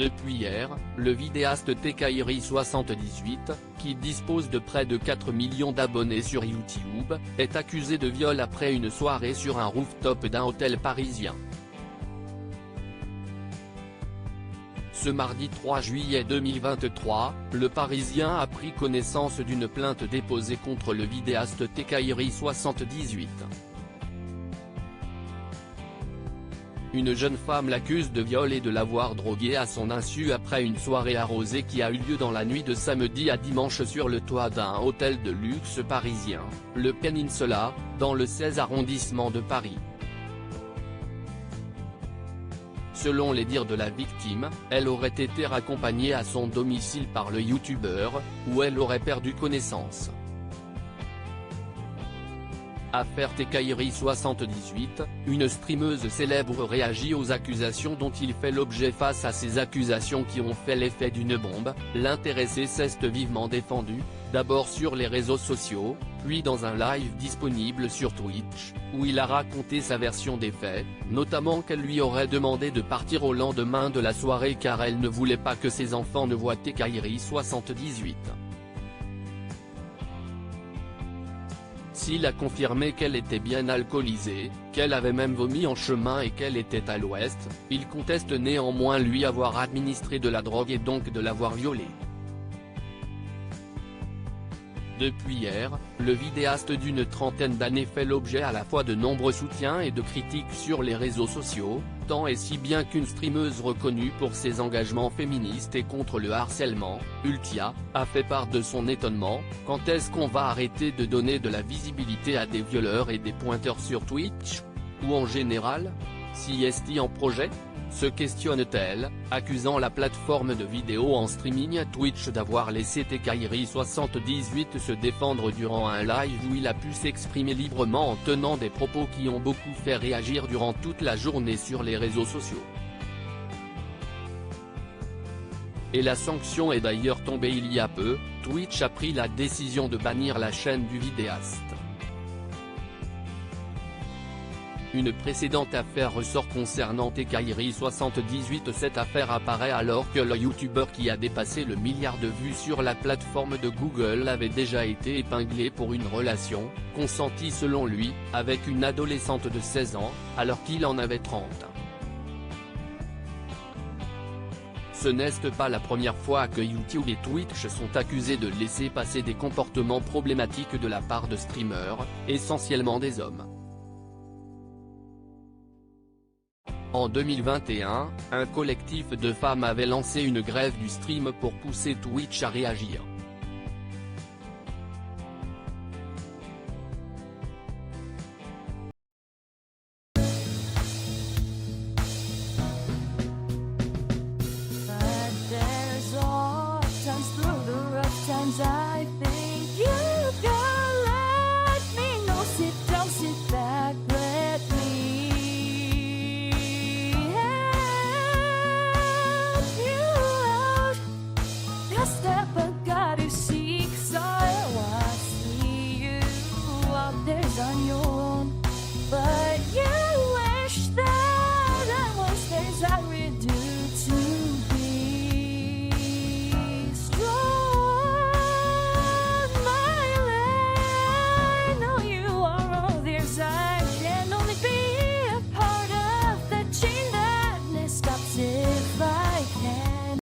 Depuis hier, le vidéaste Tekairi78, qui dispose de près de 4 millions d'abonnés sur YouTube, est accusé de viol après une soirée sur un rooftop d'un hôtel parisien. Ce mardi 3 juillet 2023, le Parisien a pris connaissance d'une plainte déposée contre le vidéaste Tekairi78. Une jeune femme l'accuse de viol et de l'avoir drogué à son insu après une soirée arrosée qui a eu lieu dans la nuit de samedi à dimanche sur le toit d'un hôtel de luxe parisien, le Peninsula, dans le 16 arrondissement de Paris. Selon les dires de la victime, elle aurait été raccompagnée à son domicile par le youtubeur, où elle aurait perdu connaissance. Affaire Tekairi78, une streameuse célèbre réagit aux accusations dont il fait l'objet. Face à ces accusations qui ont fait l'effet d'une bombe, l'intéressé s'est vivement défendu, d'abord sur les réseaux sociaux, puis dans un live disponible sur Twitch, où il a raconté sa version des faits, notamment qu'elle lui aurait demandé de partir au lendemain de la soirée car elle ne voulait pas que ses enfants ne voient Tekairi78. S'il a confirmé qu'elle était bien alcoolisée, qu'elle avait même vomi en chemin et qu'elle était à l'ouest, il conteste néanmoins lui avoir administré de la drogue et donc de l'avoir violée. Depuis hier, le vidéaste d'une trentaine d'années fait l'objet à la fois de nombreux soutiens et de critiques sur les réseaux sociaux, tant et si bien qu'une streameuse reconnue pour ses engagements féministes et contre le harcèlement, Ultia, a fait part de son étonnement. Quand est-ce qu'on va arrêter de donner de la visibilité à des violeurs et des pointeurs sur Twitch? Ou en général? Si est-il en projet? Se questionne-t-elle, accusant la plateforme de vidéo en streaming Twitch d'avoir laissé Tekairi78 se défendre durant un live où il a pu s'exprimer librement en tenant des propos qui ont beaucoup fait réagir durant toute la journée sur les réseaux sociaux. Et la sanction est d'ailleurs tombée il y a peu, Twitch a pris la décision de bannir la chaîne du vidéaste. Une précédente affaire ressort concernant Tekairi78. Cette affaire apparaît alors que le youtubeur qui a dépassé le milliard de vues sur la plateforme de Google avait déjà été épinglé pour une relation, consentie selon lui, avec une adolescente de 16 ans, alors qu'il en avait 30. Ce n'est pas la première fois que YouTube et Twitch sont accusés de laisser passer des comportements problématiques de la part de streamers, essentiellement des hommes. En 2021, un collectif de femmes avait lancé une grève du stream pour pousser Twitch à réagir. But